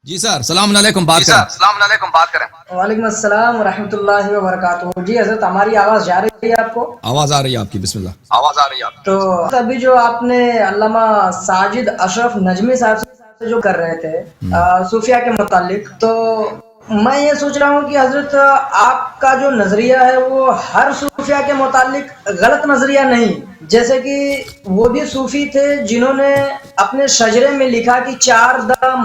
جی سر السلام علیکم بات کریں وعلیکم السلام ورحمۃ اللہ وبرکاتہ. جی حضرت ہماری آواز جا رہی ہے آپ کو؟ آواز آ رہی ہے آپ کی، بسم اللہ. تو ابھی جو آپ نے علامہ ساجد اشرف نجمی صاحب سے جو کر رہے تھے صوفیہ کے متعلق، تو میں یہ سوچ رہا ہوں کہ حضرت آپ کا جو نظریہ ہے وہ ہر صوفیہ کے متعلق غلط نظریہ نہیں. جیسے کہ وہ بھی صوفی تھے جنہوں نے اپنے شجرے میں لکھا کہ 4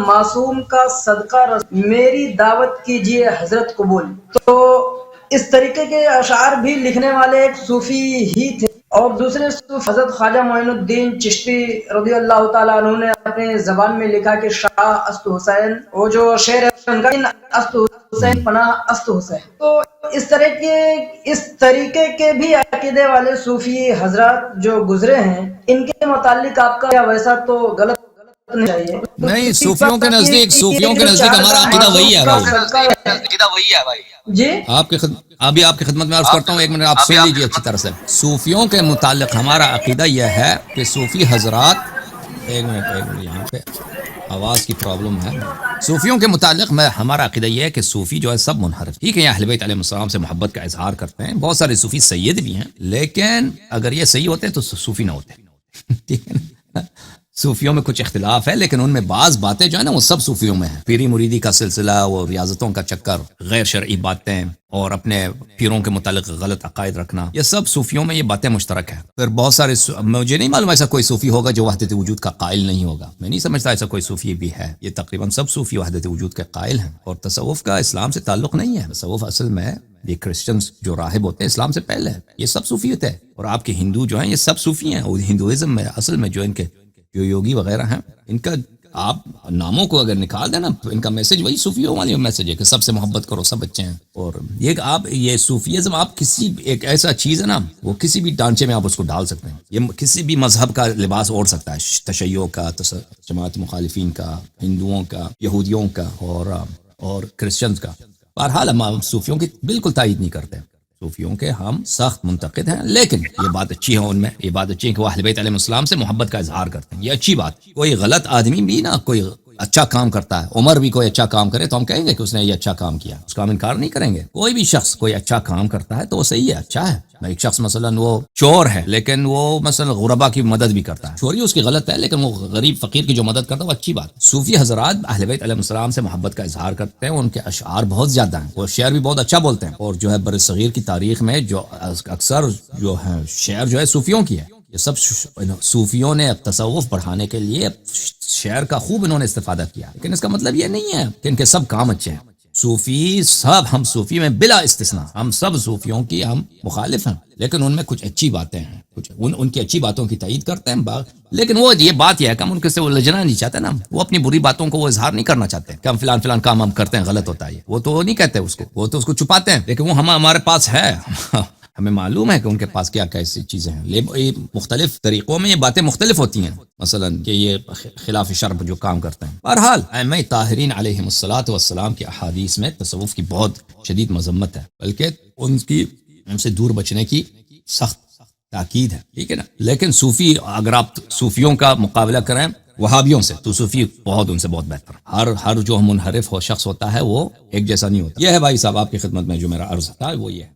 معصوم کا صدقہ میری دعوت کیجئے حضرت قبول. تو اس طریقے کے اشعار بھی لکھنے والے ایک صوفی ہی تھے. اور دوسرے صوفی حضرت خواجہ معین الدین چشتی رضی اللہ تعالیٰ عنہ نے اپنے زبان میں لکھا کہ شاہ است حسین، وہ جو شعر ہے ان کا است حسین پناہ است حسین. تو اس طریقے کے بھی عقیدے والے صوفی حضرات جو گزرے ہیں، ان کے متعلق آپ کا ویسا تو غلط نہیں چاہیے. نہیں، صوفیوں کے نزدیک ہمارا عقیدہ وہی ہے بھائی. جی ابھی آپ کی خدمت میں عرض کرتا ہوں، ایک منٹ آپ سن لیجیے اچھی طرح سے. صوفیوں کے متعلق ہمارا عقیدہ یہ ہے کہ صوفی حضرات، ایک منٹ یہاں پہ آواز کی پرابلم ہے. صوفیوں کے متعلق ہمارا عقیدہ یہ ہے کہ صوفی جو ہے سب منحرف. ٹھیک ہے، یہ اہل بیت علیہ السلام سے محبت کا اظہار کرتے ہیں، بہت سارے صوفی سید بھی ہیں، لیکن اگر یہ صحیح ہوتے تو صوفی نہ ہوتے. ٹھیک ہے نا؟ صوفیوں میں کچھ اختلاف ہے، لیکن ان میں بعض باتیں جو ہے نا وہ سب صوفیوں میں ہیں. پیری مریدی کا سلسلہ، وہ ریاضتوں کا چکر، غیر شرعی باتیں، اور اپنے پیروں کے متعلق غلط عقائد رکھنا، یہ سب صوفیوں میں یہ باتیں مشترک ہیں. پھر بہت سارے مجھے نہیں معلوم ایسا کوئی صوفی ہوگا جو وحدت وجود کا قائل نہیں ہوگا. میں نہیں سمجھتا ایسا کوئی صوفی بھی ہے. یہ تقریباً سب صوفی وحدت وجود کے قائل ہیں. اور تصوف کا اسلام سے تعلق نہیں ہے. تصوف اصل میں یہ کرسچنز جو راہب ہوتے ہیں اسلام سے پہلے ہے، یہ سب صوفی ہوتے ہیں. اور آپ کے ہندو جو ہیں یہ سب صوفی ہیں. اور ہندوازم میں اصل میں جو ان کے جو یوگی وغیرہ ہیں، ان کا آپ ناموں کو اگر نکال دیں نا، ان کا میسج وہی صوفیوں والی میسج ہے کہ سب سے محبت کرو، سب اچھے ہیں. اور یہ صوفیزم آپ کسی ایک ایسا چیز ہے نا، وہ کسی بھی ڈھانچے میں آپ اس کو ڈال سکتے ہیں. یہ کسی بھی مذہب کا لباس اوڑھ سکتا ہے، تشیع کا، جماعت مخالفین کا، ہندوؤں کا، یہودیوں کا، اور کرسچنز کا. بہرحال ہم صوفیوں کی بالکل تائید نہیں کرتے. صوفیوں کے ہم سخت منتقد ہیں، لیکن یہ بات اچھی ہے ان میں، یہ بات اچھی ہے کہ وہ اہل بیت علیہ السلام سے محبت کا اظہار کرتے ہیں. یہ اچھی بات. کوئی غلط آدمی بھی نا کوئی اچھا کام کرتا ہے، عمر بھی کوئی اچھا کام کرے تو ہم کہیں گے کہ اس نے یہ اچھا کام کیا، اس کا ہم انکار نہیں کریں گے. کوئی بھی شخص کوئی اچھا کام کرتا ہے تو وہ صحیح ہے، اچھا ہے. ایک شخص مثلا وہ چور ہے لیکن وہ مثلا غربا کی مدد بھی کرتا ہے، چوری اس کی غلط ہے لیکن وہ غریب فقیر کی جو مدد کرتا ہے وہ اچھی بات. صوفی حضرات اہل بیت علیہ السلام سے محبت کا اظہار کرتے ہیں. ان کے اشعار بہت زیادہ ہیں، وہ شعر بھی بہت اچھا بولتے ہیں. اور جو ہے بر صغیر کی تاریخ میں جو اکثر جو ہے شعر جو ہے صوفیوں کی ہے. یہ سب صوفیوں نے تصوف بڑھانے کے لیے شعر کا خوب انہوں نے استفادہ کیا، لیکن اس کا مطلب یہ نہیں ہے کہ ان کے سب کام اچھے ہیں. صوفی سب، ہم صوفی میں بلا استثناء ہم سب صوفیوں کی ہم مخالف ہیں، لیکن ان میں کچھ اچھی باتیں ہیں، کچھ ان کی اچھی باتوں کی تائید کرتے ہیں. لیکن وہ یہ بات یہ ہے کہ ہم ان کے سے وہ لجنا نہیں چاہتے نا، وہ اپنی بری باتوں کو وہ اظہار نہیں کرنا چاہتے کہ ہم فلان کام ہم کرتے ہیں غلط ہوتا ہے. وہ تو نہیں کہتے اس کو، وہ تو اس کو چھپاتے ہیں. لیکن وہ ہمارے پاس ہے ہمیں معلوم ہے کہ ان کے پاس کیا کیسی چیزیں ہیں. مختلف طریقوں میں یہ باتیں مختلف ہوتی ہیں، مثلا کہ یہ خلاف شرع جو کام کرتے ہیں. بہرحال ائمہ طاہرین علیہم الصلوۃ والسلام کی احادیث میں تصوف کی بہت شدید مذمت ہے، بلکہ ان سے دور بچنے کی سخت تاکید ہے. ٹھیک ہے نا. لیکن صوفی، اگر آپ صوفیوں کا مقابلہ کریں وہابیوں سے تو صوفی ان سے بہت بہتر. ہر جو منحرف شخص ہوتا ہے وہ ایک جیسا نہیں ہوتا. یہ ہے بھائی صاحب آپ کی خدمت میں جو میرا عرض تھا وہ یہ ہے.